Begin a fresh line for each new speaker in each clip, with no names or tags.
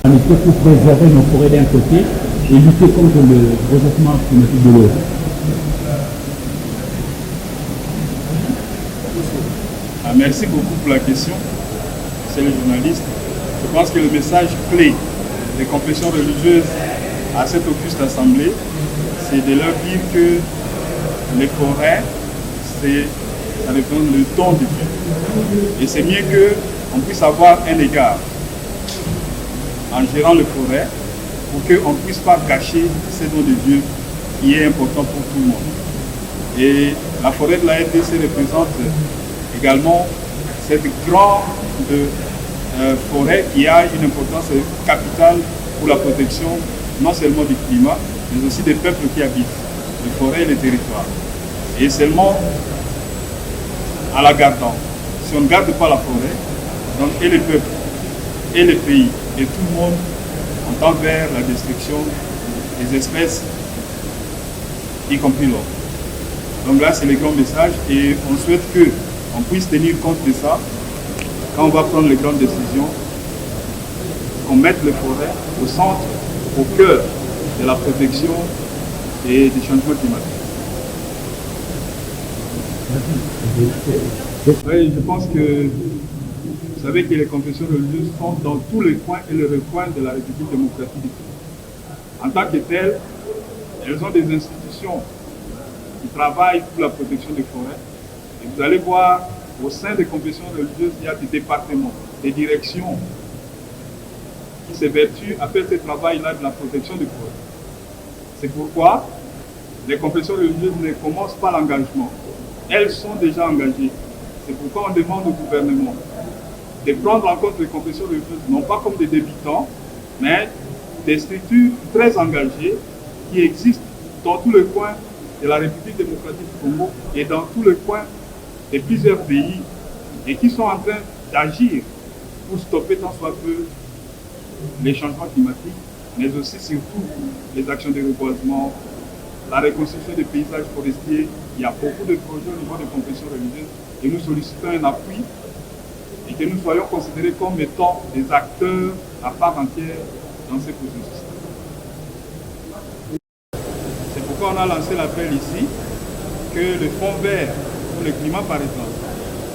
En effet, pour préserver nos forêts d'un côté et lutter contre le réchauffement climatique de l'autre.
Merci beaucoup pour la question. C'est le journaliste. Je pense que le message clé des confessions religieuses à cette auguste assemblée, c'est de leur dire que les forêts, ça représente le don de Dieu. Et c'est mieux qu'on puisse avoir un égard en gérant les forêts pour qu'on ne puisse pas gâcher ce don de Dieu qui est important pour tout le monde. Et la forêt de la RDC représente également cette grande forêt qui a une importance capitale pour la protection non seulement du climat, mais aussi des peuples qui habitent les forêts et les territoires. Et seulement en la gardant, si on ne garde pas la forêt, donc et les peuples, et les pays, et tout le monde, on tend vers la destruction des espèces, y compris l'homme. Donc là, c'est le grand message et on souhaite qu'on puisse tenir compte de ça quand on va prendre les grandes décisions, qu'on mette les forêts au centre, au cœur de la protection et du changement climatique. Oui, je pense que vous savez que les confessions religieuses sont dans tous les coins et les recoins de la République démocratique du Congo. En tant que telles, elles ont des institutions qui travaillent pour la protection des forêts. Et vous allez voir, au sein des confessions religieuses, il y a des départements, des directions qui s'évertuent à faire ce travail-là de la protection des forêts. C'est pourquoi les confessions religieuses ne commencent pas l'engagement. Elles sont déjà engagées. C'est pourquoi on demande au gouvernement de prendre en compte les confessions religieuses, non pas comme des débutants, mais des structures très engagées qui existent dans tous les coins de la République démocratique du Congo et dans tous les coins de plusieurs pays et qui sont en train d'agir pour stopper tant soit peu les changements climatiques, mais aussi surtout les actions de reboisement, la reconstruction des paysages forestiers. Il y a beaucoup de projets au niveau des confessions religieuses et nous sollicitons un appui et que nous soyons considérés comme étant des acteurs à part entière dans ces processus. C'est pourquoi on a lancé l'appel ici que le Fonds vert pour le climat, par exemple,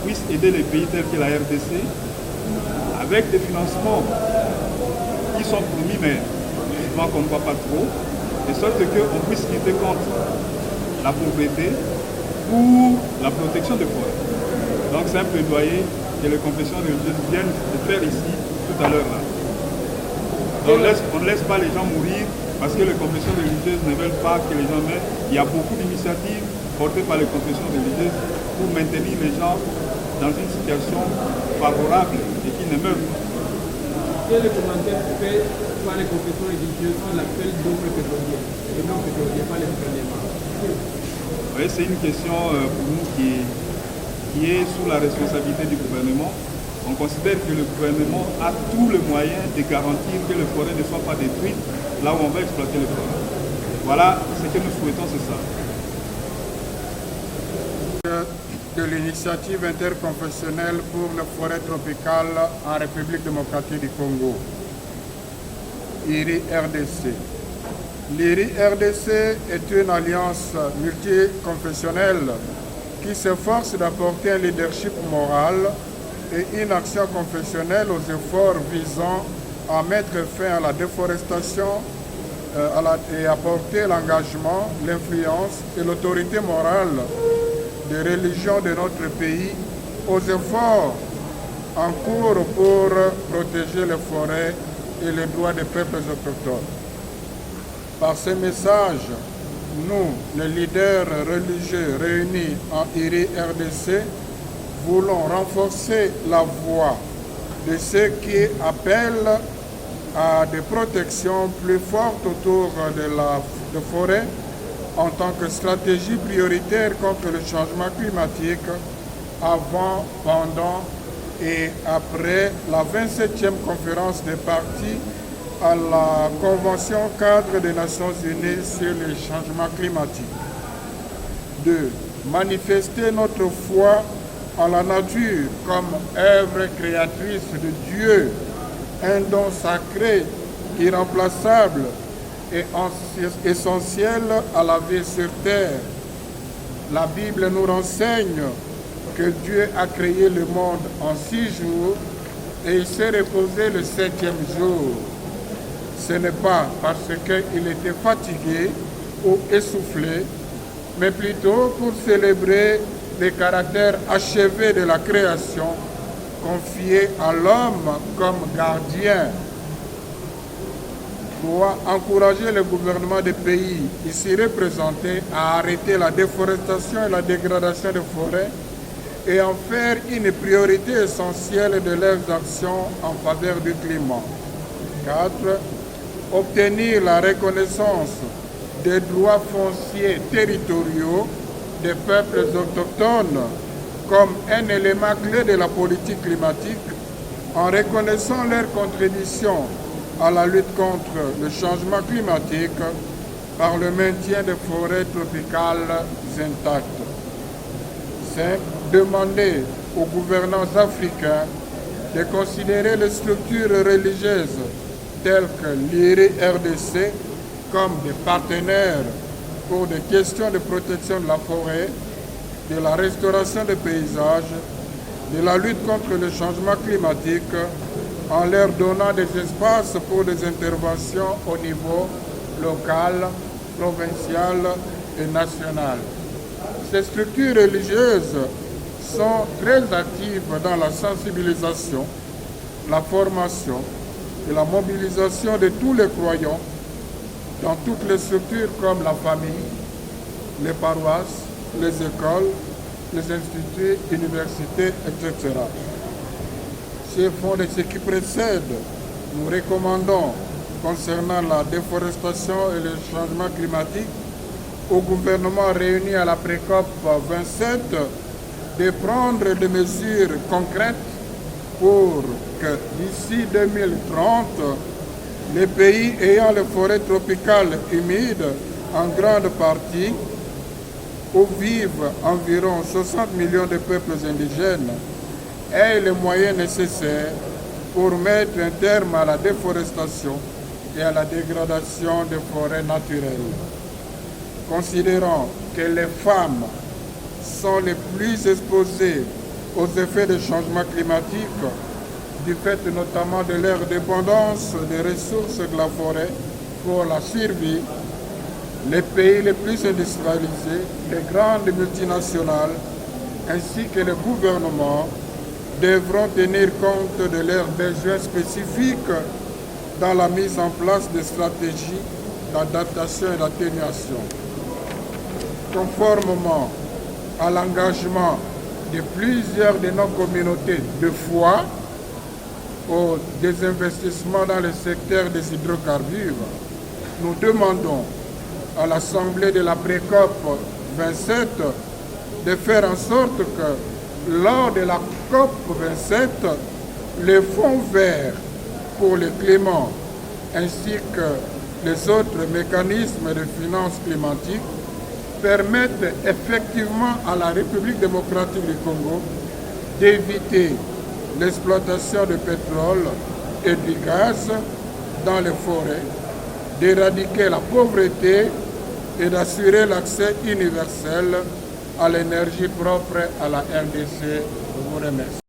puisse aider les pays tels que la RDC avec des financements qui sont promis, mais souvent qu'on ne voit pas trop, de sorte qu'on puisse lutter contre la pauvreté pour la protection des forêts. Donc c'est un plaidoyer que les confessions religieuses viennent de faire ici tout à l'heure. Donc on ne laisse pas les gens mourir parce que les confessions religieuses ne veulent pas que les gens meurent. Il y a beaucoup d'initiatives portées par les confessions religieuses pour maintenir les gens dans une situation favorable et qui ne meurent pas.
Quel est le commentaire fait par les confessions religieuses sur l'appel d'offres pétrolières et non pétrolières, pas les gouvernements?
Oui, c'est une question pour nous qui est sous la responsabilité du gouvernement. On considère que le gouvernement a tous les moyens de garantir que les forêts ne soient pas détruites là où on va exploiter les forêts. Voilà ce que nous souhaitons, c'est ça.
De l'initiative interconfessionnelle pour les forêts tropicales en République démocratique du Congo, IRI-RDC. L'IRI-RDC est une alliance multiconfessionnelle qui s'efforce d'apporter un leadership moral et une action confessionnelle aux efforts visant à mettre fin à la déforestation et apporter l'engagement, l'influence et l'autorité morale des religions de notre pays aux efforts en cours pour protéger les forêts et les droits des peuples autochtones. Par ce message, nous, les leaders religieux réunis en IRI-RDC, voulons renforcer la voix de ceux qui appellent à des protections plus fortes autour de forêts en tant que stratégie prioritaire contre le changement climatique avant, pendant et après la 27e conférence des parties à la Convention cadre des Nations Unies sur les changements climatiques. 2. Manifester notre foi en la nature comme œuvre créatrice de Dieu, un don sacré irremplaçable et essentiel à la vie sur terre. La Bible nous renseigne que Dieu a créé le monde en 6 jours et il s'est reposé le 7e jour. Ce n'est pas parce qu'il était fatigué ou essoufflé, mais plutôt pour célébrer le caractère achevé de la création confié à l'homme comme gardien. Doit encourager le gouvernement des pays ici représentés à arrêter la déforestation et la dégradation des forêts et en faire une priorité essentielle de leurs actions en faveur du climat. 4. Obtenir la reconnaissance des droits fonciers territoriaux des peuples autochtones comme un élément clé de la politique climatique en reconnaissant leur contribution à la lutte contre le changement climatique par le maintien des forêts tropicales intactes. 5. Demander aux gouvernants africains de considérer les structures religieuses telles que l'IRI-RDC comme des partenaires pour des questions de protection de la forêt, de la restauration des paysages, de la lutte contre le changement climatique, en leur donnant des espaces pour des interventions au niveau local, provincial et national. Ces structures religieuses sont très actives dans la sensibilisation, la formation et la mobilisation de tous les croyants dans toutes les structures comme la famille, les paroisses, les écoles, les instituts, universités, etc. Sur fond de ce qui précède, nous recommandons, concernant la déforestation et le changement climatique, au gouvernement réuni à la pré-COP 27 de prendre des mesures concrètes pour que d'ici 2030, les pays ayant les forêts tropicales humides, en grande partie, où vivent environ 60 millions de peuples indigènes, aient les moyens nécessaires pour mettre un terme à la déforestation et à la dégradation des forêts naturelles. Considérant que les femmes sont les plus exposées aux effets des changements climatiques, du fait notamment de leur dépendance des ressources de la forêt pour la survie, les pays les plus industrialisés, les grandes multinationales, ainsi que les gouvernements devront tenir compte de leurs besoins spécifiques dans la mise en place de stratégies d'adaptation et d'atténuation. Conformément à l'engagement de plusieurs de nos communautés de foi au désinvestissement dans le secteur des hydrocarbures, nous demandons à l'Assemblée de la pré-COP 27 de faire en sorte que lors de la COP 27, le Fonds vert pour le climat ainsi que les autres mécanismes de finances climatiques permettent effectivement à la République démocratique du Congo d'éviter l'exploitation du pétrole et du gaz dans les forêts, d'éradiquer la pauvreté et d'assurer l'accès universel à l'énergie propre à la RDC. Je vous remercie.